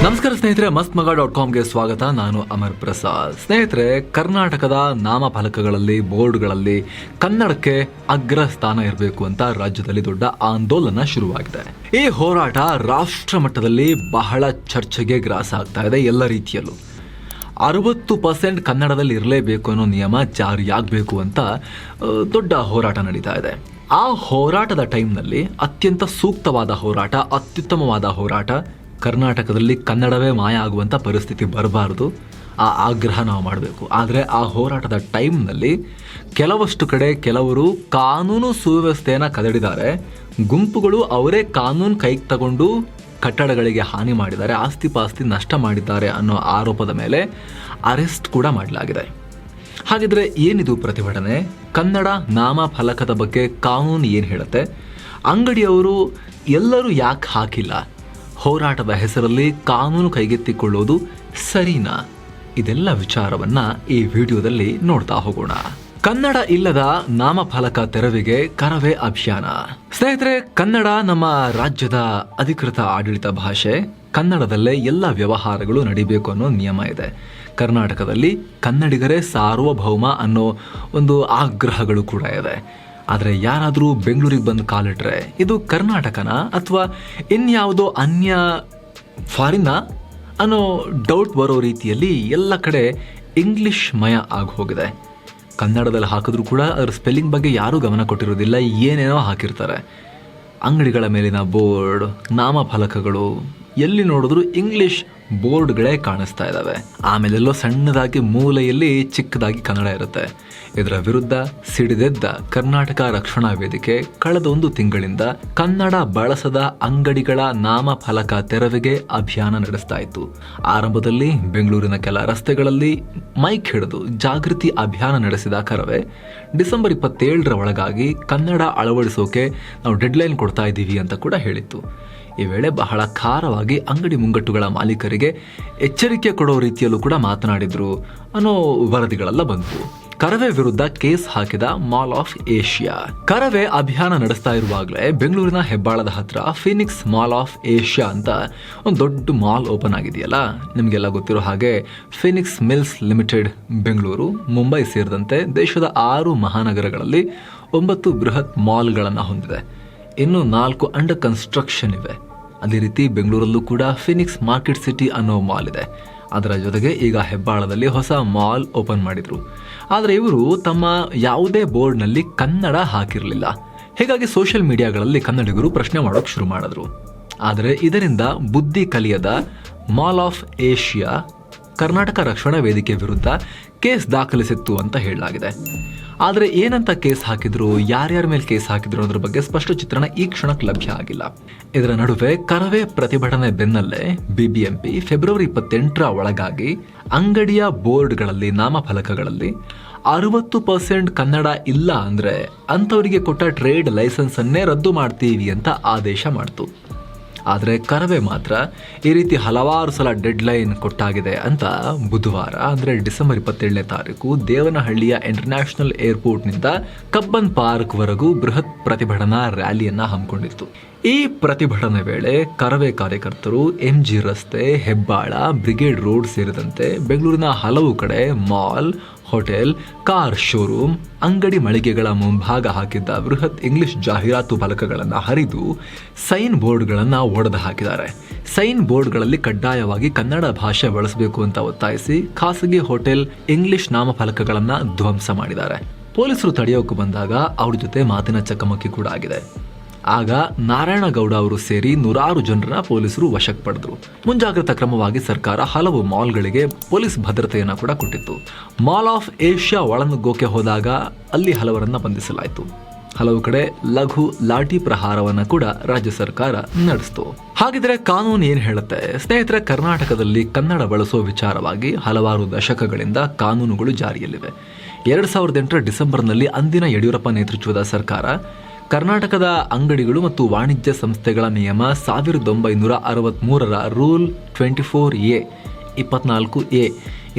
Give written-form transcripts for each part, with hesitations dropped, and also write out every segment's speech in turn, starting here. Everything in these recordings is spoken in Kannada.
ನಮಸ್ಕಾರ ಸ್ನೇಹಿತರೆ, mastmaga.comಗೆ ಸ್ವಾಗತ. ನಾನು ಅಮರ್ ಪ್ರಸಾದ್. ಸ್ನೇಹಿತರೆ, ಕರ್ನಾಟಕದ ನಾಮಫಲಕಗಳಲ್ಲಿ, ಬೋರ್ಡ್ಗಳಲ್ಲಿ ಕನ್ನಡಕ್ಕೆ ಅಗ್ರ ಸ್ಥಾನ ಇರಬೇಕು ಅಂತ ರಾಜ್ಯದಲ್ಲಿ ದೊಡ್ಡ ಆಂದೋಲನ ಶುರುವಾಗಿದೆ. ಈ ಹೋರಾಟ ರಾಷ್ಟ್ರ ಮಟ್ಟದಲ್ಲಿ ಬಹಳ ಚರ್ಚೆಗೆ ಗ್ರಾಸ ಆಗ್ತಾ ಇದೆ. ಎಲ್ಲ ರೀತಿಯಲ್ಲೂ 60% ಕನ್ನಡದಲ್ಲಿ ಇರಲೇಬೇಕು ಅನ್ನೋ ನಿಯಮ ಜಾರಿಯಾಗಬೇಕು ಅಂತ ದೊಡ್ಡ ಹೋರಾಟ ನಡೀತಾ ಇದೆ. ಆ ಹೋರಾಟದ ಟೈಮ್ನಲ್ಲಿ ಅತ್ಯಂತ ಸೂಕ್ತವಾದ ಹೋರಾಟ, ಅತ್ಯುತ್ತಮವಾದ ಹೋರಾಟ, ಕರ್ನಾಟಕದಲ್ಲಿ ಕನ್ನಡವೇ ಮಾಯ ಆಗುವಂಥ ಪರಿಸ್ಥಿತಿ ಬರಬಾರ್ದು, ಆ ಆಗ್ರಹ ನಾವು ಮಾಡಬೇಕು. ಆದರೆ ಆ ಹೋರಾಟದ ಟೈಮ್ನಲ್ಲಿ ಕೆಲವಷ್ಟು ಕಡೆ ಕೆಲವರು ಕಾನೂನು ಸುವ್ಯವಸ್ಥೆಯನ್ನು ಕದಡಿದ್ದಾರೆ. ಗುಂಪುಗಳು ಅವರೇ ಕಾನೂನು ಕೈಗೆ ತಗೊಂಡು ಕಟ್ಟಡಗಳಿಗೆ ಹಾನಿ ಮಾಡಿದ್ದಾರೆ, ಆಸ್ತಿ ಪಾಸ್ತಿ ನಷ್ಟ ಮಾಡಿದ್ದಾರೆ ಅನ್ನೋ ಆರೋಪದ ಮೇಲೆ ಅರೆಸ್ಟ್ ಕೂಡ ಮಾಡಲಾಗಿದೆ. ಹಾಗಿದ್ರೆ ಏನಿದು ಪ್ರತಿಭಟನೆ? ಕನ್ನಡ ನಾಮಫಲಕದ ಬಗ್ಗೆ ಕಾನೂನು ಏನು ಹೇಳುತ್ತೆ? ಅಂಗಡಿಯವರು ಎಲ್ಲರೂ ಯಾಕೆ ಹಾಕಿಲ್ಲ? ಹೋರಾಟದ ಹೆಸರಲ್ಲಿ ಕಾನೂನು ಕೈಗೆತ್ತಿಕೊಳ್ಳೋದು ಸರಿನಾ? ಇದೆಲ್ಲ ವಿಚಾರವನ್ನ ಈ ವಿಡಿಯೋದಲ್ಲಿ ನೋಡ್ತಾ ಹೋಗೋಣ. ಕನ್ನಡ ಇಲ್ಲದ ನಾಮಫಲಕ ತೆರವಿಗೆ ಕರವೇ ಅಭಿಯಾನ. ಸ್ನೇಹಿತರೆ, ಕನ್ನಡ ನಮ್ಮ ರಾಜ್ಯದ ಅಧಿಕೃತ ಆಡಳಿತ ಭಾಷೆ. ಕನ್ನಡದಲ್ಲೇ ಎಲ್ಲ ವ್ಯವಹಾರಗಳು ನಡಿಬೇಕು ಅನ್ನೋ ನಿಯಮ ಇದೆ. ಕರ್ನಾಟಕದಲ್ಲಿ ಕನ್ನಡಿಗರೇ ಸಾರ್ವಭೌಮ ಅನ್ನೋ ಒಂದು ಆಗ್ರಹಗಳು ಕೂಡ ಇದೆ. ಆದರೆ ಯಾರಾದರೂ ಬೆಂಗಳೂರಿಗೆ ಬಂದು ಕಾಲಿಟ್ರೆ ಇದು ಕರ್ನಾಟಕನ ಅಥವಾ ಇನ್ಯಾವುದೋ ಅನ್ಯ ಫಾರಿನ್ನ ಅನ್ನೋ ಡೌಟ್ ಬರೋ ರೀತಿಯಲ್ಲಿ ಎಲ್ಲ ಕಡೆ ಇಂಗ್ಲಿಷ್ ಮಯ ಆಗಿ ಹೋಗಿದೆ. ಕನ್ನಡದಲ್ಲಿ ಹಾಕಿದ್ರೂ ಕೂಡ ಅದರ ಸ್ಪೆಲ್ಲಿಂಗ್ ಬಗ್ಗೆ ಯಾರೂ ಗಮನ ಕೊಟ್ಟಿರೋದಿಲ್ಲ, ಏನೇನೋ ಹಾಕಿರ್ತಾರೆ. ಅಂಗಡಿಗಳ ಮೇಲಿನ ಬೋರ್ಡ್, ನಾಮಫಲಕಗಳು ಎಲ್ಲಿ ನೋಡಿದ್ರು ಇಂಗ್ಲಿಷ್ ಬೋರ್ಡ್ಗಳೇ ಕಾಣಿಸ್ತಾ ಇದ್ದಾವೆ. ಆಮೇಲೆಲ್ಲೋ ಸಣ್ಣದಾಗಿ ಮೂಲೆಯಲ್ಲಿ ಚಿಕ್ಕದಾಗಿ ಕನ್ನಡ ಇರುತ್ತೆ. ಇದರ ವಿರುದ್ಧ ಸಿಡಿದೆದ್ದ ಕರ್ನಾಟಕ ರಕ್ಷಣಾ ವೇದಿಕೆ ಕಳೆದ 1 ತಿಂಗಳಿಂದ ಕನ್ನಡ ಬಳಸದ ಅಂಗಡಿಗಳ ನಾಮಫಲಕ ತೆರವಿಗೆ ಅಭಿಯಾನ ನಡೆಸ್ತಾ ಇತ್ತು. ಆರಂಭದಲ್ಲಿ ಬೆಂಗಳೂರಿನ ಕೆಲ ರಸ್ತೆಗಳಲ್ಲಿ ಮೈಕ್ ಹಿಡಿದು ಜಾಗೃತಿ ಅಭಿಯಾನ ನಡೆಸಿದ ಕರವೇ ಡಿಸೆಂಬರ್ 27ರ ಒಳಗಾಗಿ ಕನ್ನಡ ಅಳವಡಿಸೋಕೆ ನಾವು ಡೆಡ್ಲೈನ್ ಕೊಡ್ತಾ ಇದ್ದೀವಿ ಅಂತ ಕೂಡ ಹೇಳಿತ್ತು. ಈ ವೇಳೆ ಬಹಳ ಖಾರವಾಗಿ ಅಂಗಡಿ ಮುಂಗಟ್ಟುಗಳ ಮಾಲೀಕರಿಗೆ ಎಚ್ಚರಿಕೆ ಕೊಡೋ ರೀತಿಯಲ್ಲೂ ಕೂಡ ಮಾತನಾಡಿದ್ರು ಅನ್ನೋ ವರದಿಗಳೆಲ್ಲ ಬಂತು. ಕರವೇ ವಿರುದ್ಧ ಕೇಸ್ ಹಾಕಿದ ಮಾಲ್ ಆಫ್ ಏಷ್ಯಾ. ಕರವೇ ಅಭಿಯಾನ ನಡೆಸ್ತಾ ಇರುವಾಗಲೇ ಬೆಂಗಳೂರಿನ ಹೆಬ್ಬಾಳದ ಹತ್ರ ಫಿನಿಕ್ಸ್ ಮಾಲ್ ಆಫ್ ಏಷ್ಯಾ ಅಂತ ಒಂದು ದೊಡ್ಡ ಮಾಲ್ ಓಪನ್ ಆಗಿದೆಯಲ್ಲ. ನಿಮಗೆಲ್ಲ ಗೊತ್ತಿರೋ ಹಾಗೆ Phoenix Mills limited Bengaluru, Mumbai ಸೇರಿದಂತೆ ದೇಶದ 6 ಮಹಾನಗರಗಳಲ್ಲಿ 9 ಬೃಹತ್ ಮಾಲ್ಗಳನ್ನು ಹೊಂದಿದೆ. ಇನ್ನು 4 ಅಂಡರ್ ಕನ್ಸ್ಟ್ರಕ್ಷನ್ ಇವೆ. ಅದೇ ರೀತಿ ಬೆಂಗಳೂರಲ್ಲೂ ಕೂಡ ಫಿನಿಕ್ಸ್ ಮಾರ್ಕೆಟ್ ಸಿಟಿ ಅನ್ನೋ ಮಾಲ್ ಇದೆ. ಅದರ ಜೊತೆಗೆ ಈಗ ಹೆಬ್ಬಾಳದಲ್ಲಿ ಹೊಸ ಮಾಲ್ ಓಪನ್ ಮಾಡಿದ್ರು. ಆದರೆ ಇವರು ತಮ್ಮ ಯಾವುದೇ ಬೋರ್ಡ್ನಲ್ಲಿ ಕನ್ನಡ ಹಾಕಿರಲಿಲ್ಲ. ಹೀಗಾಗಿ ಸೋಷಿಯಲ್ ಮೀಡಿಯಾಗಳಲ್ಲಿ ಕನ್ನಡಿಗರು ಪ್ರಶ್ನೆ ಮಾಡೋಕೆ ಶುರು ಮಾಡಿದ್ರು. ಆದರೆ ಇದರಿಂದ ಬುದ್ಧಿ ಕಲಿಯದ ಮಾಲ್ ಆಫ್ ಏಷ್ಯಾ ಕರ್ನಾಟಕ ರಕ್ಷಣಾ ವೇದಿಕೆ ವಿರುದ್ಧ ಕೇಸ್ ದಾಖಲಿಸಿತ್ತು ಅಂತ ಹೇಳಲಾಗಿದೆ. ಆದರೆ ಏನಂತ ಕೇಸ್ ಹಾಕಿದ್ರು, ಯಾರ್ಯಾರ ಮೇಲೆ ಕೇಸ್ ಹಾಕಿದ್ರು ಅನ್ನೋದ್ರ ಬಗ್ಗೆ ಸ್ಪಷ್ಟ ಚಿತ್ರಣ ಈ ಕ್ಷಣಕ್ಕೆ ಲಭ್ಯ ಆಗಿಲ್ಲ. ಇದರ ನಡುವೆ ಕರವೇ ಪ್ರತಿಭಟನೆ ಬೆನ್ನಲ್ಲೇ ಬಿಬಿಎಂಪಿ ಫೆಬ್ರವರಿ 28ರ ಒಳಗಾಗಿ ಅಂಗಡಿಯ ಬೋರ್ಡ್ಗಳಲ್ಲಿ, ನಾಮಫಲಕಗಳಲ್ಲಿ 60% ಕನ್ನಡ ಇಲ್ಲ ಅಂದ್ರೆ ಅಂಥವರಿಗೆ ಕೊಟ್ಟ ಟ್ರೇಡ್ ಲೈಸೆನ್ಸ್ ಅನ್ನೇ ರದ್ದು ಮಾಡ್ತೀವಿ ಅಂತ ಆದೇಶ ಮಾಡ್ತು. ಆದರೆ ಕರವೇ ಮಾತ್ರ ಈ ರೀತಿ ಹಲವಾರು ಸಲ ಡೆಡ್ಲೈನ್ ಕೊಟ್ಟಾಗಿದೆ ಅಂತ ಬುಧವಾರ ಅಂದರೆ ಡಿಸೆಂಬರ್ 27ನೇ ತಾರೀಕು ದೇವನಹಳ್ಳಿಯ ಇಂಟರ್ನ್ಯಾಷನಲ್ ಏರ್ಪೋರ್ಟ್ನಿಂದ ಕಬ್ಬನ್ ಪಾರ್ಕ್ ವರೆಗೂ ಬೃಹತ್ ಪ್ರತಿಭಟನಾ ರ್ಯಾಲಿಯನ್ನ ಹಮ್ಮಿಕೊಂಡಿತ್ತು. ಈ ಪ್ರತಿಭಟನೆ ವೇಳೆ ಕರವೇ ಕಾರ್ಯಕರ್ತರು MG ರಸ್ತೆ, ಹೆಬ್ಬಾಳ, ಬ್ರಿಗೇಡ್ ರೋಡ್ ಸೇರಿದಂತೆ ಬೆಂಗಳೂರಿನ ಹಲವು ಕಡೆ ಮಾಲ್, ಹೋಟೆಲ್, ಕಾರ್ ಶೋರೂಮ್, ಅಂಗಡಿ ಮಳಿಗೆಗಳ ಮುಂಭಾಗ ಹಾಕಿದ್ದ ಬೃಹತ್ ಇಂಗ್ಲಿಷ್ ಜಾಹೀರಾತು ಫಲಕಗಳನ್ನು ಹರಿದು ಸೈನ್ ಬೋರ್ಡ್ಗಳನ್ನು ಒಡೆದು ಹಾಕಿದ್ದಾರೆ. ಸೈನ್ ಬೋರ್ಡ್ಗಳಲ್ಲಿ ಕಡ್ಡಾಯವಾಗಿ ಕನ್ನಡ ಭಾಷೆ ಬಳಸಬೇಕು ಅಂತ ಒತ್ತಾಯಿಸಿ ಖಾಸಗಿ ಹೋಟೆಲ್ ಇಂಗ್ಲಿಷ್ ನಾಮಫಲಕಗಳನ್ನು ಧ್ವಂಸ ಮಾಡಿದ್ದಾರೆ. ಪೊಲೀಸರು ತಡೆಯೋಕೆ ಬಂದಾಗ ಅವ್ರ ಜೊತೆ ಮಾತಿನ ಚಕಮಕಿ ಕೂಡ ಆಗಿದೆ. ಆಗ ನಾರಾಯಣಗೌಡ ಅವರು ಸೇರಿ 100 ಜನರನ್ನ ಪೊಲೀಸರು ವಶಕ್ಕೆ ಪಡೆದ್ರು. ಮುಂಜಾಗ್ರತಾ ಕ್ರಮವಾಗಿ ಸರ್ಕಾರ ಹಲವು ಮಾಲ್ಗಳಿಗೆ ಪೊಲೀಸ್ ಭದ್ರತೆಯನ್ನು ಕೂಡ ಕೊಟ್ಟಿತ್ತು. ಮಾಲ್ ಆಫ್ ಏಷ್ಯಾ ಒಳನುಗ್ಗೋಕೆ ಹೋದಾಗ ಅಲ್ಲಿ ಹಲವರನ್ನ ಬಂಧಿಸಲಾಯಿತು. ಹಲವು ಕಡೆ ಲಘು ಲಾಠಿ ಪ್ರಹಾರವನ್ನ ಕೂಡ ರಾಜ್ಯ ಸರ್ಕಾರ ನಡೆಸಿತು. ಹಾಗಿದ್ರೆ ಕಾನೂನು ಏನ್ ಹೇಳುತ್ತೆ? ಸ್ನೇಹಿತರೆ, ಕರ್ನಾಟಕದಲ್ಲಿ ಕನ್ನಡ ಬಳಸೋ ವಿಚಾರವಾಗಿ ಹಲವಾರು ದಶಕಗಳಿಂದ ಕಾನೂನುಗಳು ಜಾರಿಯಲ್ಲಿವೆ. 2008ರ ಡಿಸೆಂಬರ್ನಲ್ಲಿ ಅಂದಿನ ಯಡಿಯೂರಪ್ಪ ನೇತೃತ್ವದ ಸರ್ಕಾರ ಕರ್ನಾಟಕದ ಅಂಗಡಿಗಳು ಮತ್ತು ವಾಣಿಜ್ಯ ಸಂಸ್ಥೆಗಳ ನಿಯಮ 1963ರ ರೂಲ್ 24A 24A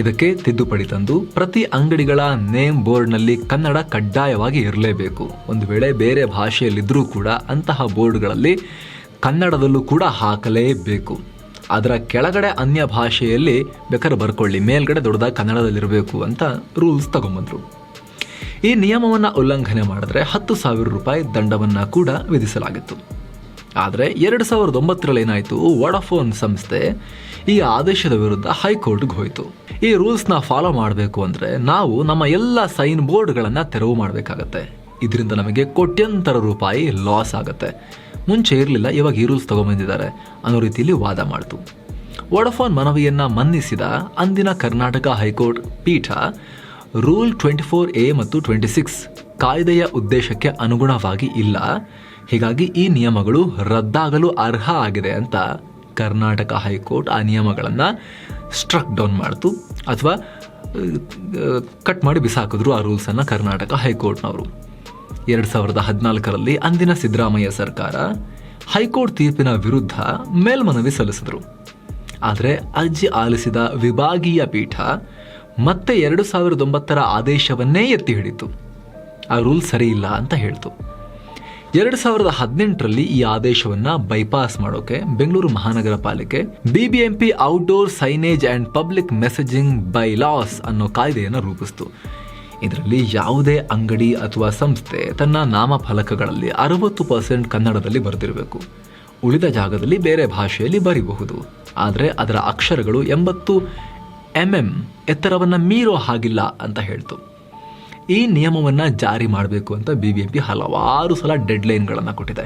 ಇದಕ್ಕೆ ತಿದ್ದುಪಡಿ ತಂದು ಪ್ರತಿ ಅಂಗಡಿಗಳ ನೇಮ್ ಬೋರ್ಡ್ನಲ್ಲಿ ಕನ್ನಡ ಕಡ್ಡಾಯವಾಗಿ ಇರಲೇಬೇಕು. ಒಂದು ವೇಳೆ ಬೇರೆ ಭಾಷೆಯಲ್ಲಿದ್ದರೂ ಕೂಡ ಅಂತಹ ಬೋರ್ಡ್ಗಳಲ್ಲಿ ಕನ್ನಡದಲ್ಲೂ ಕೂಡ ಹಾಕಲೇಬೇಕು. ಅದರ ಕೆಳಗಡೆ ಅನ್ಯ ಭಾಷೆಯಲ್ಲಿ ಬೇಕಾದ್ರೆ ಬರ್ಕೊಳ್ಳಿ, ಮೇಲ್ಗಡೆ ದೊಡ್ಡದಾಗಿ ಕನ್ನಡದಲ್ಲಿರಬೇಕು ಅಂತ ರೂಲ್ಸ್ ತಗೊಂಬಂದ್ರು. ಈ ನಿಯಮವನ್ನು ಉಲ್ಲಂಘನೆ ಮಾಡಿದ್ರೆ 10,000 ರೂಪಾಯಿ ದಂಡವನ್ನು ಕೂಡ ವಿಧಿಸಲಾಗಿತ್ತು. ಆದರೆ 2009ರಲ್ಲಿ ಏನಾಯಿತು, ವೋಡಾಫೋನ್ ಸಂಸ್ಥೆ ಈ ಆದೇಶದ ವಿರುದ್ಧ ಹೈಕೋರ್ಟ್ಗೆ ಹೋಯಿತು. ಈ ರೂಲ್ಸ್ನ ಫಾಲೋ ಮಾಡಬೇಕು ಅಂದರೆ ನಾವು ನಮ್ಮ ಎಲ್ಲ ಸೈನ್ ಬೋರ್ಡ್ಗಳನ್ನು ತೆರವು ಮಾಡಬೇಕಾಗತ್ತೆ. ಇದರಿಂದ ನಮಗೆ ಕೋಟ್ಯಂತರ ರೂಪಾಯಿ ಲಾಸ್ ಆಗುತ್ತೆ. ಮುಂಚೆ ಇರಲಿಲ್ಲ, ಇವಾಗ ಈ ರೂಲ್ಸ್ ತಗೊಂಬಂದಿದ್ದಾರೆ ಅನ್ನೋ ರೀತಿಯಲ್ಲಿ ವಾದ ಮಾಡಿತು. ವೋಡಾಫೋನ್ ಮನವಿಯನ್ನು ಮನ್ನಿಸಿದ ಅಂದಿನ ಕರ್ನಾಟಕ ಹೈಕೋರ್ಟ್ ಪೀಠ ರೂಲ್ 24A ಮತ್ತು 26 ಕಾಯ್ದೆಯ ಉದ್ದೇಶಕ್ಕೆ ಅನುಗುಣವಾಗಿ ಇಲ್ಲ, ಹೀಗಾಗಿ ಈ ನಿಯಮಗಳು ರದ್ದಾಗಲು ಅರ್ಹ ಆಗಿದೆ ಅಂತ ಕರ್ನಾಟಕ ಹೈಕೋರ್ಟ್ ಆ ನಿಯಮಗಳನ್ನು ಸ್ಟ್ರಕ್ ಡೌನ್ ಮಾಡ್ತು, ಅಥವಾ ಕಟ್ ಮಾಡಿ ಬಿಸಾಕಿದ್ರು ಆ ರೂಲ್ಸನ್ನು ಕರ್ನಾಟಕ ಹೈಕೋರ್ಟ್ನವರು. 2014ರಲ್ಲಿ ಅಂದಿನ ಸಿದ್ದರಾಮಯ್ಯ ಸರ್ಕಾರ ಹೈಕೋರ್ಟ್ ತೀರ್ಪಿನ ವಿರುದ್ಧ ಮೇಲ್ಮನವಿ ಸಲ್ಲಿಸಿದ್ರು. ಆದರೆ ಅರ್ಜಿ ಆಲಿಸಿದ ವಿಭಾಗೀಯ ಪೀಠ ಮತ್ತೆ 2009ರ ಆದೇಶವನ್ನೇ ಎತ್ತಿ ಹಿಡಿತು. ಆ ರೂಲ್ ಸರಿ ಇಲ್ಲ ಅಂತ ಹೇಳ್ತು. 2018ರಲ್ಲಿ ಈ ಆದೇಶವನ್ನು ಬೈಪಾಸ್ ಮಾಡೋಕೆ ಬೆಂಗಳೂರು ಮಹಾನಗರ ಪಾಲಿಕೆ BBMP outdoor signage and public messaging by loss ಅನ್ನೋ ಕಾಯ್ದೆಯನ್ನು ರೂಪಿಸಿತು. ಇದರಲ್ಲಿ ಯಾವುದೇ ಅಂಗಡಿ ಅಥವಾ ಸಂಸ್ಥೆ ತನ್ನ ನಾಮಫಲಕಗಳಲ್ಲಿ 60% ಕನ್ನಡದಲ್ಲಿ ಬರೆದಿರಬೇಕು. ಉಳಿದ ಜಾಗದಲ್ಲಿ ಬೇರೆ ಭಾಷೆಯಲ್ಲಿ ಬರೀಬಹುದು. ಆದರೆ ಅದರ ಅಕ್ಷರಗಳು 80 mm ಎತ್ತರವನ್ನು ಮೀರೋ ಹಾಗಿಲ್ಲ ಅಂತ ಹೇಳ್ತು. ಈ ನಿಯಮವನ್ನು ಜಾರಿ ಮಾಡಬೇಕು ಅಂತ BBMP ಹಲವಾರು ಸಲ ಡೆಡ್ಲೈನ್ಗಳನ್ನು ಕೊಟ್ಟಿದೆ.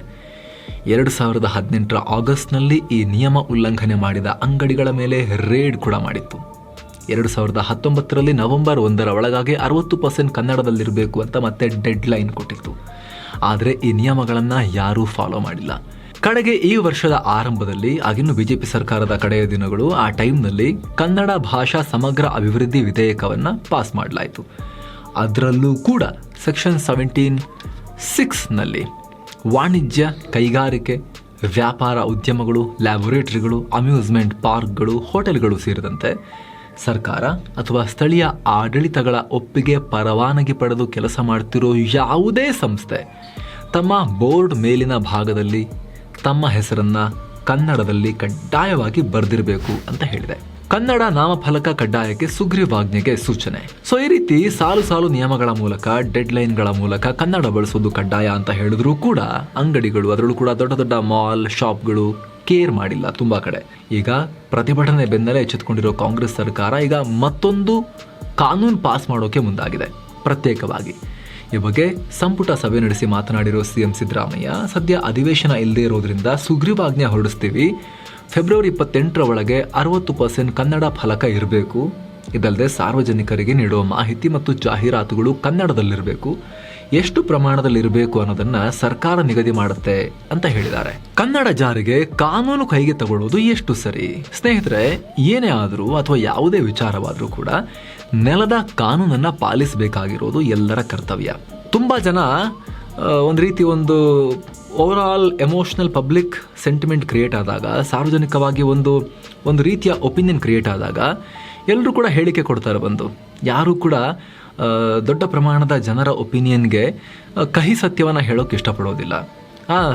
2018ರ ಆಗಸ್ಟ್ನಲ್ಲಿ ಈ ನಿಯಮ ಉಲ್ಲಂಘನೆ ಮಾಡಿದ ಅಂಗಡಿಗಳ ಮೇಲೆ ರೇಡ್ ಕೂಡ ಮಾಡಿತ್ತು. 2019ರಲ್ಲಿ ನವೆಂಬರ್ 1ರ ಒಳಗಾಗಿ 60% ಕನ್ನಡದಲ್ಲಿರಬೇಕು ಅಂತ ಮತ್ತೆ ಡೆಡ್ಲೈನ್ ಕೊಟ್ಟಿತ್ತು. ಆದರೆ ಈ ನಿಯಮಗಳನ್ನು ಯಾರೂ ಫಾಲೋ ಮಾಡಿಲ್ಲ. ಕಡೆಗೆ ಈ ವರ್ಷದ ಆರಂಭದಲ್ಲಿ, ಆಗಿನ್ನು BJP ಸರ್ಕಾರದ ಕಡೆಯ ದಿನಗಳು, ಆ ಟೈಮ್ನಲ್ಲಿ ಕನ್ನಡ ಭಾಷಾ ಸಮಗ್ರ ಅಭಿವೃದ್ಧಿ ವಿಧೇಯಕವನ್ನು ಪಾಸ್ ಮಾಡಲಾಯಿತು. ಅದರಲ್ಲೂ ಕೂಡ ಸೆಕ್ಷನ್ 17(6) ವಾಣಿಜ್ಯ, ಕೈಗಾರಿಕೆ, ವ್ಯಾಪಾರ ಉದ್ಯಮಗಳು, ಲ್ಯಾಬೊರೇಟರಿಗಳು, ಅಮ್ಯೂಸ್ಮೆಂಟ್ ಪಾರ್ಕ್ಗಳು, ಹೋಟೆಲ್ಗಳು ಸೇರಿದಂತೆ ಸರ್ಕಾರ ಅಥವಾ ಸ್ಥಳೀಯ ಆಡಳಿತಗಳ ಒಪ್ಪಿಗೆ ಪರವಾನಗಿ ಪಡೆದು ಕೆಲಸ ಮಾಡ್ತಿರೋ ಯಾವುದೇ ಸಂಸ್ಥೆ ತಮ್ಮ ಬೋರ್ಡ್ ಮೇಲಿನ ಭಾಗದಲ್ಲಿ ತಮ್ಮ ಹೆಸರನ್ನು ಕನ್ನಡದಲ್ಲಿ ಕಡ್ಡಾಯವಾಗಿ ಬರೆದಿರಬೇಕು ಅಂತ ಹೇಳಿದೆ. ಕನ್ನಡ ನಾಮಫಲಕ ಕಡ್ಡಾಯಕ್ಕೆ ಸುಗ್ರೀವಾಜ್ಞೆಗೆ ಸೂಚನೆ. ಸೊ ಈ ರೀತಿ ಸಾಲು ಸಾಲು ನಿಯಮಗಳ ಮೂಲಕ, ಡೆಡ್ಲೈನ್ಗಳ ಮೂಲಕ ಕನ್ನಡ ಬಳಸೋದು ಕಡ್ಡಾಯ ಅಂತ ಹೇಳಿದ್ರು ಕೂಡ ಅಂಗಡಿಗಳು, ಅದರಲ್ಲೂ ಕೂಡ ದೊಡ್ಡ ದೊಡ್ಡ ಮಾಲ್, ಶಾಪ್ಗಳು ಕೇರ್ ಮಾಡಿಲ್ಲ ತುಂಬ ಕಡೆ. ಈಗ ಪ್ರತಿಭಟನೆ ಬೆನ್ನಲ್ಲೇ ಎಚ್ಚೆತ್ತುಕೊಂಡಿರೋ ಕಾಂಗ್ರೆಸ್ ಸರ್ಕಾರ ಈಗ ಮತ್ತೊಂದು ಕಾನೂನು ಪಾಸ್ ಮಾಡೋಕೆ ಮುಂದಾಗಿದೆ ಪ್ರತ್ಯೇಕವಾಗಿ. ಈ ಬಗ್ಗೆ ಸಂಪುಟ ಸಭೆ ನಡೆಸಿ ಮಾತನಾಡಿರೋ CM ಸಿದ್ದರಾಮಯ್ಯ, ಸದ್ಯ ಅಧಿವೇಶನ ಇಲ್ಲದೆ ಇರೋದ್ರಿಂದ ಸುಗ್ರೀವಾಜ್ಞೆ ಹೊರಡಿಸ್ತೀವಿ, ಫೆಬ್ರವರಿ 28ರ ಒಳಗೆ 60% ಕನ್ನಡ ಫಲಕ ಇರಬೇಕು, ಇದಲ್ಲದೆ ಸಾರ್ವಜನಿಕರಿಗೆ ನೀಡುವ ಮಾಹಿತಿ ಮತ್ತು ಜಾಹೀರಾತುಗಳು ಕನ್ನಡದಲ್ಲಿರಬೇಕು, ಎಷ್ಟು ಪ್ರಮಾಣದಲ್ಲಿರಬೇಕು ಅನ್ನೋದನ್ನ ಸರ್ಕಾರ ನಿಗದಿ ಮಾಡುತ್ತೆ ಅಂತ ಹೇಳಿದ್ದಾರೆ. ಕನ್ನಡ ಜಾರಿಗೆ ಕಾನೂನು ಕೈಗೆ ತಗೊಳ್ಳೋದು ಎಷ್ಟು ಸರಿ? ಸ್ನೇಹಿತರೆ, ಏನೇ ಆದರೂ ಅಥವಾ ಯಾವುದೇ ವಿಚಾರವಾದರೂ ಕೂಡ ನೆಲದ ಕಾನೂನನ್ನು ಪಾಲಿಸಬೇಕಾಗಿರೋದು ಎಲ್ಲರ ಕರ್ತವ್ಯ. ತುಂಬ ಜನ ಒಂದು over all emotional public sentiment create ಆದಾಗ, ಸಾರ್ವಜನಿಕವಾಗಿ ಒಂದು ರೀತಿಯ ಒಪಿನಿಯನ್ ಕ್ರಿಯೇಟ್ ಆದಾಗ ಎಲ್ಲರೂ ಕೂಡ ಹೇಳಿಕೆ ಕೊಡ್ತಾರೆ. ಯಾರೂ ಕೂಡ ದೊಡ್ಡ ಪ್ರಮಾಣದ ಜನರ ಒಪಿನಿಯನ್ಗೆ ಕಹಿ ಸತ್ಯವನ್ನು ಹೇಳೋಕೆ ಇಷ್ಟಪಡೋದಿಲ್ಲ.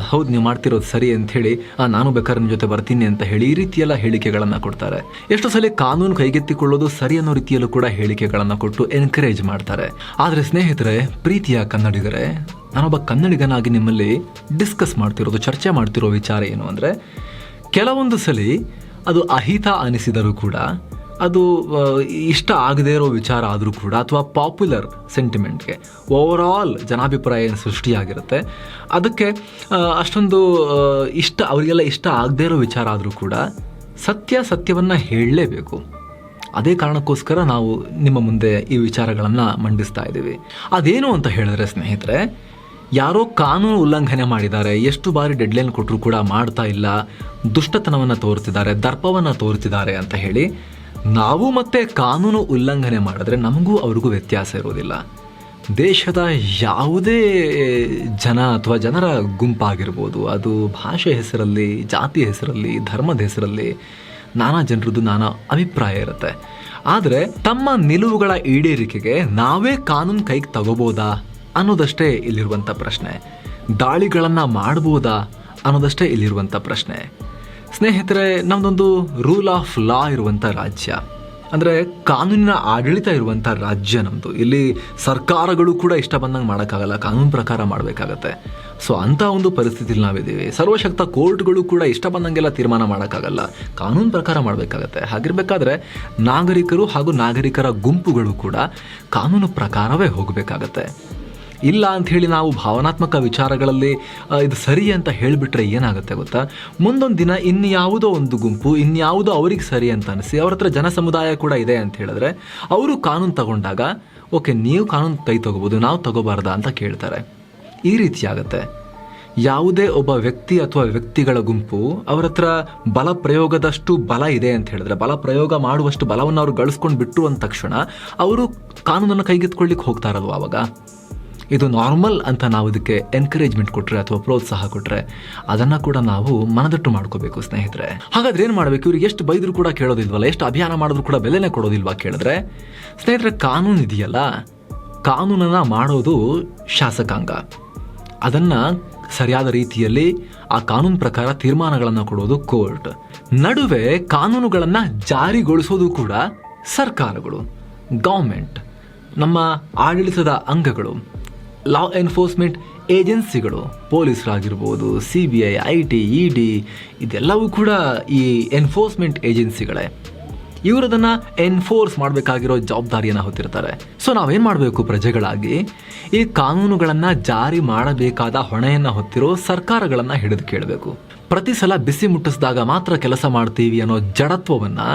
ಹೌದು, ನೀವು ಮಾಡ್ತಿರೋದು ಸರಿ ಅಂಥೇಳಿ, ನಾನು ಬೇಕಾದ್ರೆ ನಿಮ್ಮ ಜೊತೆ ಬರ್ತೀನಿ ಅಂತ ಹೇಳಿ ಈ ರೀತಿಯೆಲ್ಲ ಹೇಳಿಕೆಗಳನ್ನು ಕೊಡ್ತಾರೆ. ಎಷ್ಟು ಸಲ ಕಾನೂನು ಕೈಗೆತ್ತಿಕೊಳ್ಳೋದು ಸರಿ ಅನ್ನೋ ರೀತಿಯಲ್ಲೂ ಕೂಡ ಹೇಳಿಕೆಗಳನ್ನು ಕೊಟ್ಟು ಎನ್ಕರೇಜ್ ಮಾಡ್ತಾರೆ. ಆದರೆ ಸ್ನೇಹಿತರೆ, ಪ್ರೀತಿಯ ಕನ್ನಡಿಗರೇ, ನಾನೊಬ್ಬ ಕನ್ನಡಿಗನಾಗಿ ನಿಮ್ಮಲ್ಲಿ ಡಿಸ್ಕಸ್ ಮಾಡ್ತಿರೋದು, ಚರ್ಚೆ ಮಾಡ್ತಿರೋ ವಿಚಾರ ಏನು ಅಂದರೆ, ಕೆಲವೊಂದು ಸಲ ಅದು ಅಹಿತ ಅನಿಸಿದರೂ ಕೂಡ, ಅದು ಇಷ್ಟ ಆಗದೇ ಇರೋ ವಿಚಾರ ಆದರೂ ಕೂಡ, ಅಥವಾ ಪಾಪ್ಯುಲರ್ ಸೆಂಟಿಮೆಂಟ್ಗೆ ಓವರ್ ಆಲ್ ಜನಾಭಿಪ್ರಾಯ ಏನು ಸೃಷ್ಟಿಯಾಗಿರುತ್ತೆ, ಅದಕ್ಕೆ ಅಷ್ಟೊಂದು ಅವರಿಗೆಲ್ಲ ಇಷ್ಟ ಆಗದೇ ಇರೋ ವಿಚಾರ ಆದರೂ ಕೂಡ ಸತ್ಯವನ್ನು ಹೇಳಲೇಬೇಕು. ಅದೇ ಕಾರಣಕ್ಕೋಸ್ಕರ ನಾವು ನಿಮ್ಮ ಮುಂದೆ ಈ ವಿಚಾರಗಳನ್ನು ಮಂಡಿಸ್ತಾ ಇದ್ದೀವಿ. ಅದೇನು ಅಂತ ಹೇಳಿದ್ರೆ ಸ್ನೇಹಿತರೆ, ಯಾರೋ ಕಾನೂನು ಉಲ್ಲಂಘನೆ ಮಾಡಿದ್ದಾರೆ, ಎಷ್ಟು ಬಾರಿ ಡೆಡ್ಲೈನ್ ಕೊಟ್ಟರು ಕೂಡ ಮಾಡ್ತಾ ಇಲ್ಲ, ದುಷ್ಟತನವನ್ನು ತೋರ್ತಿದ್ದಾರೆ, ದರ್ಪವನ್ನು ತೋರ್ತಿದ್ದಾರೆ ಅಂತ ಹೇಳಿ ನಾವು ಮತ್ತೆ ಕಾನೂನು ಉಲ್ಲಂಘನೆ ಮಾಡಿದ್ರೆ ನಮಗೂ ಅವ್ರಿಗೂ ವ್ಯತ್ಯಾಸ ಇರೋದಿಲ್ಲ. ದೇಶದ ಯಾವುದೇ ಜನ ಅಥವಾ ಜನರ ಗುಂಪಾಗಿರ್ಬೋದು, ಅದು ಭಾಷೆ ಹೆಸರಲ್ಲಿ, ಜಾತಿ ಹೆಸರಲ್ಲಿ, ಧರ್ಮದ ಹೆಸರಲ್ಲಿ ನಾನಾ ಜನರದ್ದು ನಾನಾ ಅಭಿಪ್ರಾಯ ಇರುತ್ತೆ. ಆದರೆ ತಮ್ಮ ನಿಲುವುಗಳ ಈಡೇರಿಕೆಗೆ ನಾವೇ ಕಾನೂನು ಕೈಗೆ ತಗೋಬೋದಾ ಅನ್ನೋದಷ್ಟೇ ಇಲ್ಲಿರುವಂಥ ಪ್ರಶ್ನೆ. ದಾಳಿಗಳನ್ನು ಮಾಡ್ಬೋದಾ ಅನ್ನೋದಷ್ಟೇ ಇಲ್ಲಿರುವಂಥ ಪ್ರಶ್ನೆ. ಸ್ನೇಹಿತರೆ, ನಮ್ಮದೊಂದು ರೂಲ್ ಆಫ್ ಲಾ ಇರುವಂಥ ರಾಜ್ಯ, ಅಂದರೆ ಕಾನೂನಿನ ಆಡಳಿತ ಇರುವಂಥ ರಾಜ್ಯ ನಮ್ಮದು. ಇಲ್ಲಿ ಸರ್ಕಾರಗಳು ಕೂಡ ಇಷ್ಟ ಬಂದಂಗೆ ಮಾಡೋಕ್ಕಾಗಲ್ಲ, ಕಾನೂನು ಪ್ರಕಾರ ಮಾಡಬೇಕಾಗತ್ತೆ. ಸೊ ಅಂಥ ಒಂದು ಪರಿಸ್ಥಿತಿಲಿ ನಾವಿದ್ದೀವಿ. ಸರ್ವಶಕ್ತ ಕೋರ್ಟ್ಗಳು ಕೂಡ ಇಷ್ಟ ಬಂದಂಗೆಲ್ಲ ತೀರ್ಮಾನ ಮಾಡೋಕ್ಕಾಗಲ್ಲ, ಕಾನೂನು ಪ್ರಕಾರ ಮಾಡಬೇಕಾಗತ್ತೆ. ಹಾಗಿರಬೇಕಾದ್ರೆ ನಾಗರಿಕರು ಹಾಗೂ ನಾಗರಿಕರ ಗುಂಪುಗಳು ಕೂಡ ಕಾನೂನು ಪ್ರಕಾರವೇ ಹೋಗಬೇಕಾಗತ್ತೆ. ಇಲ್ಲ ಅಂಥೇಳಿ ನಾವು ಭಾವನಾತ್ಮಕ ವಿಚಾರಗಳಲ್ಲಿ ಇದು ಸರಿ ಅಂತ ಹೇಳಿಬಿಟ್ರೆ ಏನಾಗುತ್ತೆ ಗೊತ್ತಾ, ಮುಂದೊಂದು ದಿನ ಇನ್ಯಾವುದೋ ಒಂದು ಗುಂಪು ಇನ್ಯಾವುದೋ ಅವ್ರಿಗೆ ಸರಿ ಅಂತ ಅನಿಸಿ ಅವ್ರ ಹತ್ರ ಜನ ಸಮುದಾಯ ಕೂಡ ಇದೆ ಅಂತ ಹೇಳಿದ್ರೆ ಅವರು ಕಾನೂನು ತಗೊಂಡಾಗ ಓಕೆ ನೀವು ಕಾನೂನು ಕೈ ತಗೋಬೋದು, ನಾವು ತಗೋಬಾರ್ದಾ ಅಂತ ಕೇಳ್ತಾರೆ. ಈ ರೀತಿ ಆಗುತ್ತೆ. ಯಾವುದೇ ಒಬ್ಬ ವ್ಯಕ್ತಿ ಅಥವಾ ವ್ಯಕ್ತಿಗಳ ಗುಂಪು ಅವರ ಹತ್ರ ಬಲ ಪ್ರಯೋಗದಷ್ಟು ಬಲ ಇದೆ ಅಂತ ಹೇಳಿದ್ರೆ, ಬಲ ಪ್ರಯೋಗ ಮಾಡುವಷ್ಟು ಬಲವನ್ನು ಅವರು ಗಳಿಸ್ಕೊಂಡು ಬಿಟ್ಟರು ಅಂದ ತಕ್ಷಣ ಅವರು ಕಾನೂನನ್ನು ಕೈಗೆತ್ಕೊಳ್ಳಿಕ್ಕೆ ಹೋಗ್ತಾ ಇರೋದು. ಆವಾಗ ಇದು ನಾರ್ಮಲ್ ಅಂತ ನಾವು ಇದಕ್ಕೆ ಎನ್ಕರೇಜ್ಮೆಂಟ್ ಕೊಟ್ಟರೆ ಅಥವಾ ಪ್ರೋತ್ಸಾಹ ಕೊಟ್ಟರೆ ಅದನ್ನು ಕೂಡ ನಾವು ಮನದಟ್ಟು ಮಾಡ್ಕೋಬೇಕು ಸ್ನೇಹಿತರೆ. ಹಾಗಾದ್ರೆ ಏನು ಮಾಡಬೇಕು? ಇವ್ರಿಗೆ ಎಷ್ಟು ಬೈದರೂ ಕೂಡ ಕೇಳೋದಿಲ್ವಲ್ಲ, ಎಷ್ಟು ಅಭಿಯಾನ ಮಾಡಿದ್ರು ಕೂಡ ಬೆಲೆನೇ ಕೊಡೋದಿಲ್ವಾ ಕೇಳಿದ್ರೆ, ಸ್ನೇಹಿತರೆ ಕಾನೂನು ಇದೆಯಲ್ಲ, ಕಾನೂನನ್ನು ಮಾಡೋದು ಶಾಸಕಾಂಗ, ಅದನ್ನು ಸರಿಯಾದ ರೀತಿಯಲ್ಲಿ ಆ ಕಾನೂನು ಪ್ರಕಾರ ತೀರ್ಮಾನಗಳನ್ನು ಕೊಡೋದು ಕೋರ್ಟ್. ನಡುವೆ ಕಾನೂನುಗಳನ್ನು ಜಾರಿಗೊಳಿಸೋದು ಕೂಡ ಸರ್ಕಾರಗಳು, ಗೌರ್ಮೆಂಟ್, ನಮ್ಮ ಆಡಳಿತದ ಅಂಗಗಳು, ಲಾ ಎನ್ಫೋರ್ಸ್ಮೆಂಟ್ ಏಜೆನ್ಸಿಗಳು, ಪೊಲೀಸರಾಗಿರ್ಬೋದು, CBI, IT, ED ಇದೆಲ್ಲವೂ ಕೂಡ ಈ ಎನ್ಫೋರ್ಸ್ಮೆಂಟ್ ಏಜೆನ್ಸಿಗಳೇ. ಇವರದನ್ನು ಎನ್ಫೋರ್ಸ್ ಮಾಡಬೇಕಾಗಿರೋ ಜವಾಬ್ದಾರಿಯನ್ನು ಹೊತ್ತಿರ್ತಾರೆ. ಸೊ ನಾವೇನು ಮಾಡಬೇಕು? ಪ್ರಜೆಗಳಾಗಿ ಈ ಕಾನೂನುಗಳನ್ನು ಜಾರಿ ಮಾಡಬೇಕಾದ ಹೊಣೆಯನ್ನು ಹೊತ್ತಿರೋ ಸರ್ಕಾರಗಳನ್ನು ಹಿಡಿದು ಕೇಳಬೇಕು. ಪ್ರತಿ ಸಲ ಬಿಸಿ ಮುಟ್ಟಿಸಿದಾಗ ಮಾತ್ರ ಕೆಲಸ ಮಾಡ್ತೀವಿ ಅನ್ನೋ ಜಡತ್ವವನ್ನು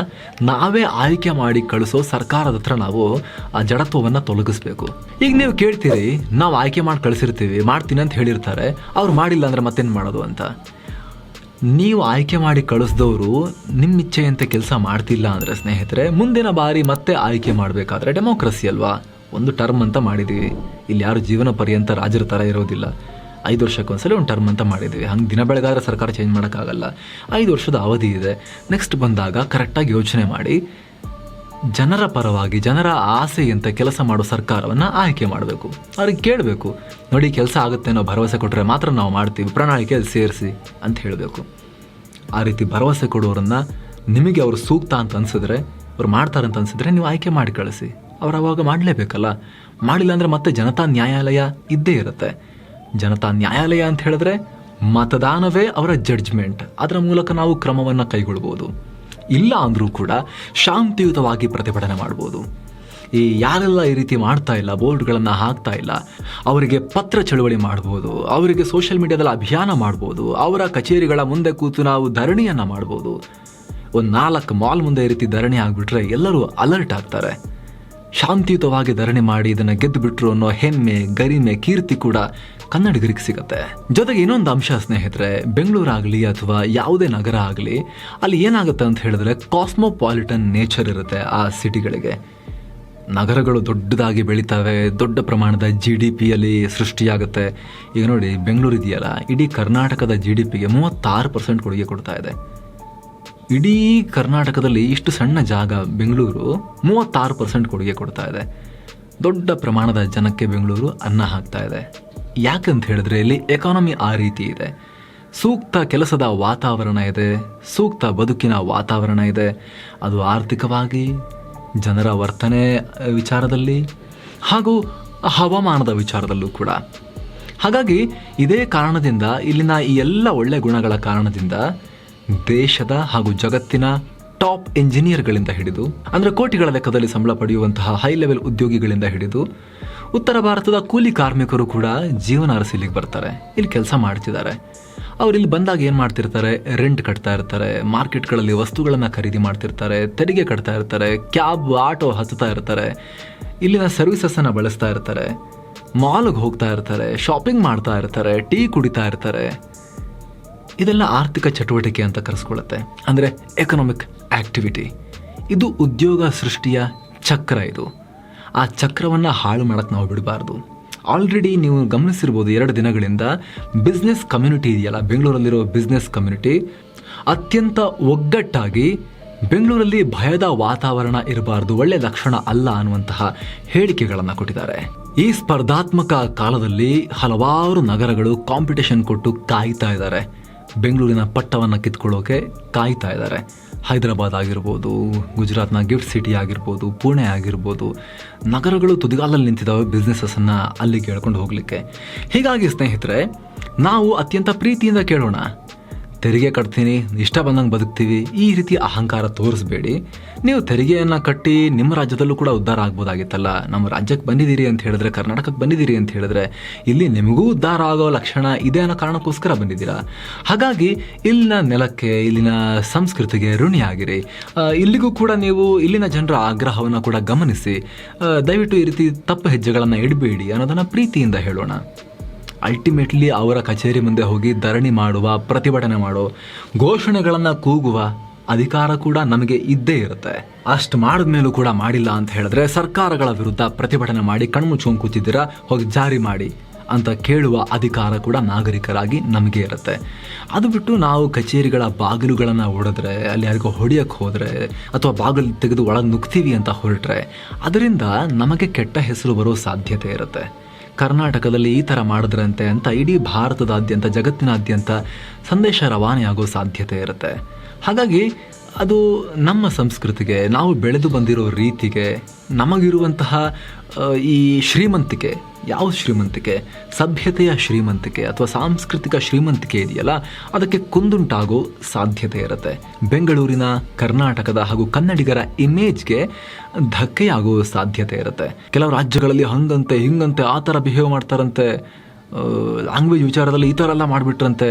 ನಾವೇ ಆಯ್ಕೆ ಮಾಡಿ ಕಳಿಸೋ ಸರ್ಕಾರದ ಹತ್ರ ನಾವು ಆ ಜಡತ್ವವನ್ನು ತೊಲಗಿಸ್ಬೇಕು. ಈಗ ನೀವು ಕೇಳ್ತೀರಿ, ನಾವು ಆಯ್ಕೆ ಮಾಡಿ ಕಳಿಸಿರ್ತೀವಿ, ಮಾಡ್ತೀನಿ ಅಂತ ಹೇಳಿರ್ತಾರೆ, ಅವ್ರು ಮಾಡಿಲ್ಲ ಅಂದರೆ ಮತ್ತೇನು ಮಾಡೋದು ಅಂತ. ನೀವು ಆಯ್ಕೆ ಮಾಡಿ ಕಳಿಸಿದವರು ನಿಮ್ಮ ಇಚ್ಛೆಯಂತೆ ಕೆಲಸ ಮಾಡ್ತಿಲ್ಲ ಅಂದರೆ ಸ್ನೇಹಿತರೆ, ಮುಂದಿನ ಬಾರಿ ಮತ್ತೆ ಆಯ್ಕೆ ಮಾಡಬೇಕಾದ್ರೆ, ಡೆಮೋಕ್ರಸಿ ಅಲ್ವಾ, ಒಂದು ಟರ್ಮ್ ಅಂತ ಮಾಡಿದ್ದೀವಿ, ಇಲ್ಲಿ ಯಾರು ಜೀವನ ಪರ್ಯಂತ ರಾಜರ ಥರ ಇರೋದಿಲ್ಲ, 5 ವರ್ಷಕ್ಕೊಂದ್ಸಲ ಒಂದು ಟರ್ಮ್ ಅಂತ ಮಾಡಿದ್ದೀವಿ. ಹಂಗೆ ದಿನ ಬೆಳಗಾದ್ರೆ ಸರ್ಕಾರ ಚೇಂಜ್ ಮಾಡೋಕ್ಕಾಗಲ್ಲ, 5 ವರ್ಷದ ಅವಧಿ ಇದೆ. ನೆಕ್ಸ್ಟ್ ಬಂದಾಗ ಕರೆಕ್ಟಾಗಿ ಯೋಚನೆ ಮಾಡಿ ಜನರ ಪರವಾಗಿ ಜನರ ಆಸೆಯಂತೆ ಕೆಲಸ ಮಾಡೋ ಸರ್ಕಾರವನ್ನು ಆಯ್ಕೆ ಮಾಡಬೇಕು. ಅವ್ರಿಗೆ ಕೇಳಬೇಕು, ನೋಡಿ ಕೆಲಸ ಆಗುತ್ತೆ ಅನ್ನೋ ಭರವಸೆ ಕೊಟ್ಟರೆ ಮಾತ್ರ ನಾವು ಮಾಡ್ತೀವಿ, ಪ್ರಣಾಳಿಕೆಯಲ್ಲಿ ಸೇರಿಸಿ ಅಂತ ಹೇಳಬೇಕು. ಆ ರೀತಿ ಭರವಸೆ ಕೊಡೋರನ್ನು ನಿಮಗೆ ಅವರು ಸೂಕ್ತ ಅಂತ ಅನಿಸಿದ್ರೆ, ಅವ್ರು ಮಾಡ್ತಾರಂತ ಅನಿಸಿದ್ರೆ ನೀವು ಆಯ್ಕೆ ಮಾಡಿ ಕಳಿಸಿ. ಅವ್ರು ಅವಾಗ ಮಾಡಲೇಬೇಕಲ್ಲ, ಮಾಡಿಲ್ಲ ಅಂದರೆ ಮತ್ತೆ ಜನತಾ ನ್ಯಾಯಾಲಯ ಇದ್ದೇ ಇರುತ್ತೆ. ಜನತಾ ನ್ಯಾಯಾಲಯ ಅಂತ ಹೇಳಿದ್ರೆ ಮತದಾನವೇ ಅವರ ಜಡ್ಜ್ಮೆಂಟ್, ಅದರ ಮೂಲಕ ನಾವು ಕ್ರಮವನ್ನು ಕೈಗೊಳ್ಬೋದು. ಇಲ್ಲ ಅಂದರೂ ಕೂಡ ಶಾಂತಿಯುತವಾಗಿ ಪ್ರತಿಭಟನೆ ಮಾಡ್ಬೋದು. ಈ ಯಾರೆಲ್ಲ ಈ ರೀತಿ ಮಾಡ್ತಾ ಇಲ್ಲ, ಬೋರ್ಡ್ಗಳನ್ನು ಹಾಕ್ತಾ ಇಲ್ಲ, ಅವರಿಗೆ ಪತ್ರ ಚಳುವಳಿ ಮಾಡ್ಬೋದು, ಅವರಿಗೆ ಸೋಷಿಯಲ್ ಮೀಡಿಯಾದಲ್ಲಿ ಅಭಿಯಾನ ಮಾಡ್ಬೋದು, ಅವರ ಕಚೇರಿಗಳ ಮುಂದೆ ಕೂತು ನಾವು ಧರಣಿಯನ್ನು ಮಾಡ್ಬೋದು. ಒಂದು 4 ಮಾಲ್ ಮುಂದೆ ಈ ರೀತಿ ಧರಣಿ ಆಗಿಬಿಟ್ರೆ ಎಲ್ಲರೂ ಅಲರ್ಟ್ ಆಗ್ತಾರೆ. ಶಾಂತಿಯುತವಾಗಿ ಧರಣಿ ಮಾಡಿ ಇದನ್ನು ಗೆದ್ದು ಬಿಟ್ರು ಅನ್ನೋ ಹೆಮ್ಮೆ, ಗರಿಮೆ, ಕೀರ್ತಿ ಕೂಡ ಕನ್ನಡಿಗರಿಗೆ ಸಿಗುತ್ತೆ. ಜೊತೆಗೆ ಇನ್ನೊಂದು ಅಂಶ ಸ್ನೇಹಿತರೆ, ಬೆಂಗಳೂರಾಗಲಿ ಅಥವಾ ಯಾವುದೇ ನಗರ ಆಗಲಿ, ಅಲ್ಲಿ ಏನಾಗುತ್ತೆ ಅಂತ ಹೇಳಿದ್ರೆ ಕಾಸ್ಮೋಪಾಲಿಟನ್ ನೇಚರ್ ಇರುತ್ತೆ ಆ ಸಿಟಿಗಳಿಗೆ. ನಗರಗಳು ದೊಡ್ಡದಾಗಿ ಬೆಳೀತವೆ, ದೊಡ್ಡ ಪ್ರಮಾಣದ GDPಯಲ್ಲಿ ಸೃಷ್ಟಿಯಾಗುತ್ತೆ. ಈಗ ನೋಡಿ ಬೆಂಗಳೂರು ಇದೆಯಲ್ಲ, ಇಡೀ ಕರ್ನಾಟಕದ GDPಗೆ 36% ಕೊಡುಗೆ ಕೊಡ್ತಾ ಇದೆ. ಇಡೀ ಕರ್ನಾಟಕದಲ್ಲಿ ಇಷ್ಟು ಸಣ್ಣ ಜಾಗ ಬೆಂಗಳೂರು 36% ಕೊಡುಗೆ ಕೊಡ್ತಾ ಇದೆ. ದೊಡ್ಡ ಪ್ರಮಾಣದ ಜನಕ್ಕೆ ಬೆಂಗಳೂರು ಅನ್ನ ಹಾಕ್ತಾ ಇದೆ. ಯಾಕಂತ ಹೇಳಿದ್ರೆ ಇಲ್ಲಿ ಎಕಾನಮಿ ಆ ರೀತಿ ಇದೆ, ಸೂಕ್ತ ಕೆಲಸದ ವಾತಾವರಣ ಇದೆ, ಸೂಕ್ತ ಬದುಕಿನ ವಾತಾವರಣ ಇದೆ. ಅದು ಆರ್ಥಿಕವಾಗಿ, ಜನರ ವರ್ತನೆ ವಿಚಾರದಲ್ಲಿ ಹಾಗೂ ಹವಾಮಾನದ ವಿಚಾರದಲ್ಲೂ ಕೂಡ. ಹಾಗಾಗಿ ಇದೇ ಕಾರಣದಿಂದ, ಇಲ್ಲಿನ ಈ ಎಲ್ಲ ಒಳ್ಳೆ ಗುಣಗಳ ಕಾರಣದಿಂದ ದೇಶದ ಹಾಗೂ ಜಗತ್ತಿನ ಟಾಪ್ ಇಂಜಿನಿಯರ್ಗಳಿಂದ ಹಿಡಿದು, ಅಂದರೆ ಕೋಟಿಗಳ ಲೆಕ್ಕದಲ್ಲಿ ಸಂಬಳ ಪಡೆಯುವಂತಹ ಹೈ ಲೆವೆಲ್ ಉದ್ಯೋಗಿಗಳಿಂದ ಹಿಡಿದು ಉತ್ತರ ಭಾರತದ ಕೂಲಿ ಕಾರ್ಮಿಕರು ಕೂಡ ಜೀವನ ಅರಸಿಲಿಗೆ ಬರ್ತಾರೆ, ಇಲ್ಲಿ ಕೆಲಸ ಮಾಡ್ತಿದ್ದಾರೆ. ಅವ್ರು ಇಲ್ಲಿ ಬಂದಾಗ ಏನು ಮಾಡ್ತಿರ್ತಾರೆ? ರೆಂಟ್ ಕಟ್ತಾ ಇರ್ತಾರೆ, ಮಾರ್ಕೆಟ್ಗಳಲ್ಲಿ ವಸ್ತುಗಳನ್ನು ಖರೀದಿ ಮಾಡ್ತಿರ್ತಾರೆ, ತೆರಿಗೆ ಕಟ್ತಾ ಇರ್ತಾರೆ, ಕ್ಯಾಬ್, ಆಟೋ ಹತ್ತುತ್ತಾ ಇರ್ತಾರೆ, ಇಲ್ಲಿನ ಸರ್ವಿಸಸ್ಸನ್ನು ಬಳಸ್ತಾ ಇರ್ತಾರೆ, ಮಾಲ್ಗೆ ಹೋಗ್ತಾ ಇರ್ತಾರೆ, ಶಾಪಿಂಗ್ ಮಾಡ್ತಾ ಇರ್ತಾರೆ, ಟೀ ಕುಡಿತಾ ಇರ್ತಾರೆ. ಇದೆಲ್ಲ ಆರ್ಥಿಕ ಚಟುವಟಿಕೆ ಅಂತ ಕರೆಸ್ಕೊಳ್ಳುತ್ತೆ, ಅಂದರೆ ಎಕನಾಮಿಕ್ ಆಕ್ಟಿವಿಟಿ. ಇದು ಉದ್ಯೋಗ ಸೃಷ್ಟಿಯ ಚಕ್ರ. ಇದು ಆ ಚಕ್ರವನ್ನು ಹಾಳು ಮಾಡೋಕ್ಕೆ ನಾವು ಬಿಡಬಾರ್ದು. ಆಲ್ರೆಡಿ ನೀವು ಗಮನಿಸಿರ್ಬೋದು, 2 ದಿನಗಳಿಂದ ಬಿಸ್ನೆಸ್ ಕಮ್ಯುನಿಟಿ ಇದೆಯಲ್ಲ, ಬೆಂಗಳೂರಲ್ಲಿರೋ ಬಿಸ್ನೆಸ್ ಕಮ್ಯುನಿಟಿ ಅತ್ಯಂತ ಒಗ್ಗಟ್ಟಾಗಿ ಬೆಂಗಳೂರಲ್ಲಿ ಭಯದ ವಾತಾವರಣ ಇರಬಾರ್ದು, ಒಳ್ಳೆಯ ಲಕ್ಷಣ ಅಲ್ಲ ಅನ್ನುವಂತಹ ಹೇಳಿಕೆಗಳನ್ನು ಕೊಟ್ಟಿದ್ದಾರೆ. ಈ ಸ್ಪರ್ಧಾತ್ಮಕ ಕಾಲದಲ್ಲಿ ಹಲವಾರು ನಗರಗಳು ಕಾಂಪಿಟೇಷನ್ ಕೊಟ್ಟು ಕಾಯ್ತಾ ಇದ್ದಾರೆ. ಬೆಂಗಳೂರಿನ ಪಟ್ಟವನ್ನು ಕಿತ್ಕೊಳ್ಳೋಕೆ ಕಾಯ್ತಾ ಇದ್ದಾರೆ. ಹೈದರಾಬಾದ್ ಆಗಿರ್ಬೋದು, ಗುಜರಾತ್ನ ಗಿಫ್ಟ್ ಸಿಟಿ ಆಗಿರ್ಬೋದು, ಪುಣೆ ಆಗಿರ್ಬೋದು, ನಗರಗಳು ತುದಿಗಾಲಲ್ಲಿ ನಿಂತಿದ್ದಾವೆ ಬಿಸ್ನೆಸಸ್ಸನ್ನು ಅಲ್ಲಿಗೆ ಹೇಳ್ಕೊಂಡು ಹೋಗಲಿಕ್ಕೆ. ಹೀಗಾಗಿ ಸ್ನೇಹಿತರೆ, ನಾವು ಅತ್ಯಂತ ಪ್ರೀತಿಯಿಂದ ಕೇಳೋಣ, ತೆರಿಗೆ ಕಟ್ತೀನಿ, ಇಷ್ಟ ಬಂದಂಗೆ ಬದುಕ್ತೀವಿ, ಈ ರೀತಿ ಅಹಂಕಾರ ತೋರಿಸ್ಬೇಡಿ. ನೀವು ತೆರಿಗೆಯನ್ನು ಕಟ್ಟಿ ನಿಮ್ಮ ರಾಜ್ಯದಲ್ಲೂ ಕೂಡ ಉದ್ಧಾರ ಆಗ್ಬೋದಾಗಿತ್ತಲ್ಲ. ನಮ್ಮ ರಾಜ್ಯಕ್ಕೆ ಬಂದಿದ್ದೀರಿ ಅಂತ ಹೇಳಿದ್ರೆ, ಕರ್ನಾಟಕಕ್ಕೆ ಬಂದಿದ್ದೀರಿ ಅಂತ ಹೇಳಿದ್ರೆ, ಇಲ್ಲಿ ನಿಮಗೂ ಉದ್ಧಾರ ಆಗೋ ಲಕ್ಷಣ ಇದೆ ಅನ್ನೋ ಕಾರಣಕ್ಕೋಸ್ಕರ ಬಂದಿದ್ದೀರಾ. ಹಾಗಾಗಿ ಇಲ್ಲಿನ ನೆಲಕ್ಕೆ, ಇಲ್ಲಿನ ಸಂಸ್ಕೃತಿಗೆ ಋಣಿಯಾಗಿರಿ. ಇಲ್ಲಿಗೂ ಕೂಡ ನೀವು ಇಲ್ಲಿನ ಜನರ ಆಗ್ರಹವನ್ನು ಕೂಡ ಗಮನಿಸಿ. ದಯವಿಟ್ಟು ಈ ರೀತಿ ತಪ್ಪು ಹೆಜ್ಜೆಗಳನ್ನು ಇಡಬೇಡಿ ಅನ್ನೋದನ್ನು ಪ್ರೀತಿಯಿಂದ ಹೇಳೋಣ. ಅಲ್ಟಿಮೇಟ್ಲಿ ಅವರ ಕಚೇರಿ ಮುಂದೆ ಹೋಗಿ ಧರಣಿ ಮಾಡುವ, ಪ್ರತಿಭಟನೆ ಮಾಡೋ, ಘೋಷಣೆಗಳನ್ನು ಕೂಗುವ ಅಧಿಕಾರ ಕೂಡ ನಮಗೆ ಇದ್ದೇ ಇರುತ್ತೆ. ಅಷ್ಟು ಮಾಡಿದ್ಮೇಲೂ ಕೂಡ ಮಾಡಿಲ್ಲ ಅಂತ ಹೇಳಿದ್ರೆ, ಸರ್ಕಾರಗಳ ವಿರುದ್ಧ ಪ್ರತಿಭಟನೆ ಮಾಡಿ ಕಣ್ಮುಚ್ಕೊಂಡು ಕೂತಿದ್ದೀರಾ, ಹೋಗಿ ಜಾರಿ ಮಾಡಿ ಅಂತ ಕೇಳುವ ಅಧಿಕಾರ ಕೂಡ ನಾಗರಿಕರಾಗಿ ನಮಗೆ ಇರುತ್ತೆ. ಅದು ಬಿಟ್ಟು ನಾವು ಕಚೇರಿಗಳ ಬಾಗಿಲುಗಳನ್ನು ಒಡೆದ್ರೆ, ಅಲ್ಲಿ ಯಾರಿಗೋ ಹೊಡೆಯೋಕ್ಕೆ ಹೋದರೆ, ಅಥವಾ ಬಾಗಿಲು ತೆಗೆದು ಒಳಗೆ ನುಗ್ತೀವಿ ಅಂತ ಹೊರಟ್ರೆ, ಅದರಿಂದ ನಮಗೆ ಕೆಟ್ಟ ಹೆಸರು ಬರೋ ಸಾಧ್ಯತೆ ಇರುತ್ತೆ. ಕರ್ನಾಟಕದಲ್ಲಿ ಈ ಥರ ಮಾಡಿದ್ರಂತೆ ಅಂತ ಇಡೀ ಭಾರತದಾದ್ಯಂತ, ಜಗತ್ತಿನಾದ್ಯಂತ ಸಂದೇಶ ರವಾನೆಯಾಗೋ ಸಾಧ್ಯತೆ ಇರುತ್ತೆ. ಹಾಗಾಗಿ ಅದು ನಮ್ಮ ಸಂಸ್ಕೃತಿಗೆ, ನಾವು ಬೆಳೆದು ಬಂದಿರೋ ರೀತಿಗೆ, ನಮಗಿರುವಂತಹ ಈ ಶ್ರೀಮಂತಿಕೆ, ಯಾವ ಶ್ರೀಮಂತಿಕೆ, ಸಭ್ಯತೆಯ ಶ್ರೀಮಂತಿಕೆ ಅಥವಾ ಸಾಂಸ್ಕೃತಿಕ ಶ್ರೀಮಂತಿಕೆ ಇದೆಯಲ್ಲ, ಅದಕ್ಕೆ ಕುಂದುಂಟಾಗೋ ಸಾಧ್ಯತೆ ಇರುತ್ತೆ. ಬೆಂಗಳೂರಿನ, ಕರ್ನಾಟಕದ ಹಾಗೂ ಕನ್ನಡಿಗರ ಇಮೇಜ್ಗೆ ಧಕ್ಕೆಯಾಗೋ ಸಾಧ್ಯತೆ ಇರುತ್ತೆ. ಕೆಲವು ರಾಜ್ಯಗಳಲ್ಲಿ ಹಂಗಂತೆ ಹಿಂಗಂತೆ ಆ ಥರ ಬಿಹೇವ್ ಮಾಡ್ತಾರಂತೆ, ಲ್ಯಾಂಗ್ವೇಜ್ ವಿಚಾರದಲ್ಲಿ ಈ ಥರ ಎಲ್ಲ ಮಾಡಿಬಿಟ್ರಂತೆ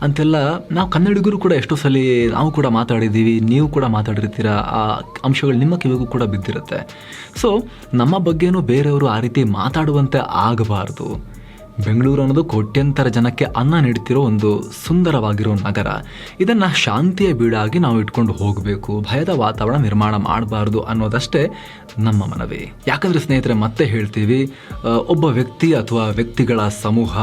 ಅಂತೆಲ್ಲ ನಾವು ಕನ್ನಡಿಗರು ಕೂಡ ಎಷ್ಟೋ ಸಲ ನಾವು ಕೂಡ ಮಾತಾಡಿದ್ದೀವಿ, ನೀವು ಕೂಡ ಮಾತಾಡಿರ್ತೀರ. ಆ ಅಂಶಗಳು ನಿಮ್ಮ ಕಿವಿಗೂ ಕೂಡ ಬಿದ್ದಿರುತ್ತೆ. ಸೊ ನಮ್ಮ ಬಗ್ಗೆನೂ ಬೇರೆಯವರು ಆ ರೀತಿ ಮಾತಾಡುವಂತೆ ಆಗಬಾರ್ದು. ಬೆಂಗಳೂರು ಅನ್ನೋದು ಕೋಟ್ಯಂತರ ಜನಕ್ಕೆ ಅನ್ನ ನೀಡ್ತಿರೋ ಒಂದು ಸುಂದರವಾಗಿರೋ ನಗರ. ಇದನ್ನು ಶಾಂತಿಯ ಬೀಡಾಗಿ ನಾವು ಇಟ್ಕೊಂಡು ಹೋಗಬೇಕು, ಭಯದ ವಾತಾವರಣ ನಿರ್ಮಾಣ ಮಾಡಬಾರ್ದು ಅನ್ನೋದಷ್ಟೇ ನಮ್ಮ ಮನವಿ. ಯಾಕಂದರೆ ಸ್ನೇಹಿತರೆ, ಮತ್ತೆ ಹೇಳ್ತೀವಿ, ಒಬ್ಬ ವ್ಯಕ್ತಿ ಅಥವಾ ವ್ಯಕ್ತಿಗಳ ಸಮೂಹ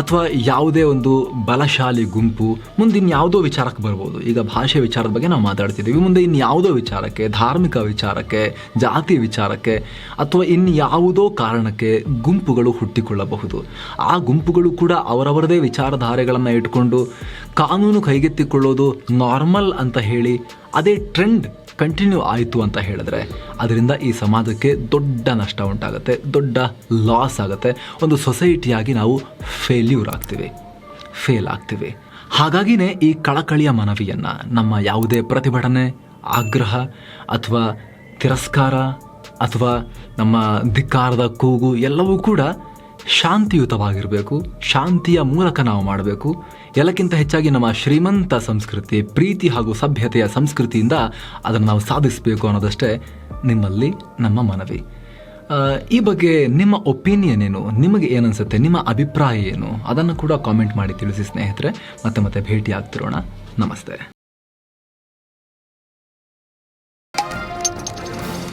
ಅಥವಾ ಯಾವುದೇ ಒಂದು ಬಲಶಾಲಿ ಗುಂಪು ಮುಂದೆ ಇನ್ಯಾವುದೋ ವಿಚಾರಕ್ಕೆ ಬರ್ಬೋದು. ಈಗ ಭಾಷೆ ವಿಚಾರದ ಬಗ್ಗೆ ನಾವು ಮಾತಾಡ್ತಿದ್ದೀವಿ, ಮುಂದೆ ಇನ್ಯಾವುದೋ ವಿಚಾರಕ್ಕೆ, ಧಾರ್ಮಿಕ ವಿಚಾರಕ್ಕೆ, ಜಾತಿ ವಿಚಾರಕ್ಕೆ ಅಥವಾ ಇನ್ಯಾವುದೋ ಕಾರಣಕ್ಕೆ ಗುಂಪುಗಳು ಹುಟ್ಟಿಕೊಳ್ಳಬಹುದು. ಆ ಗುಂಪುಗಳು ಕೂಡ ಅವರವರದೇ ವಿಚಾರಧಾರೆಗಳನ್ನು ಇಟ್ಕೊಂಡು ಕಾನೂನು ಕೈಗೆತ್ತಿಕೊಳ್ಳೋದು ನಾರ್ಮಲ್ ಅಂತ ಹೇಳಿ ಅದೇ ಟ್ರೆಂಡ್ ಕಂಟಿನ್ಯೂ ಆಯಿತು ಅಂತ ಹೇಳಿದ್ರೆ, ಅದರಿಂದ ಈ ಸಮಾಜಕ್ಕೆ ದೊಡ್ಡ ನಷ್ಟ ಉಂಟಾಗುತ್ತೆ, ದೊಡ್ಡ ಲಾಸ್ ಆಗುತ್ತೆ. ಒಂದು ಸೊಸೈಟಿಯಾಗಿ ನಾವು ಫೇಲ್ ಆಗ್ತೀವಿ. ಹಾಗಾಗಿನೇ ಈ ಕಳಕಳಿಯ ಮನವಿಯನ್ನು ನಮ್ಮ ಯಾವುದೇ ಪ್ರತಿಭಟನೆ, ಆಗ್ರಹ ಅಥವಾ ತಿರಸ್ಕಾರ ಅಥವಾ ನಮ್ಮ ಧಿಕ್ಕಾರದ ಕೂಗು ಎಲ್ಲವೂ ಕೂಡ ಶಾಂತಿಯುತವಾಗಿರಬೇಕು. ಶಾಂತಿಯ ಮೂಲಕ ನಾವು ಮಾಡಬೇಕು. ಎಲ್ಲಕ್ಕಿಂತ ಹೆಚ್ಚಾಗಿ ನಮ್ಮ ಶ್ರೀಮಂತ ಸಂಸ್ಕೃತಿ, ಪ್ರೀತಿ ಹಾಗೂ ಸಭ್ಯತೆಯ ಸಂಸ್ಕೃತಿಯಿಂದ ಅದನ್ನು ನಾವು ಸಾಧಿಸಬೇಕು ಅನ್ನೋದಷ್ಟೇ ನಿಮ್ಮಲ್ಲಿ ನಮ್ಮ ಮನವಿ. ಈ ಬಗ್ಗೆ ನಿಮ್ಮ ಒಪಿನಿಯನ್ ಏನು, ನಿಮಗೆ ಏನನ್ಸುತ್ತೆ, ನಿಮ್ಮ ಅಭಿಪ್ರಾಯ ಏನು, ಅದನ್ನು ಕೂಡ ಕಾಮೆಂಟ್ ಮಾಡಿ ತಿಳಿಸಿ ಸ್ನೇಹಿತರೆ. ಮತ್ತೆ ಭೇಟಿ ಆಗ್ತಿರೋಣ. ನಮಸ್ತೆ.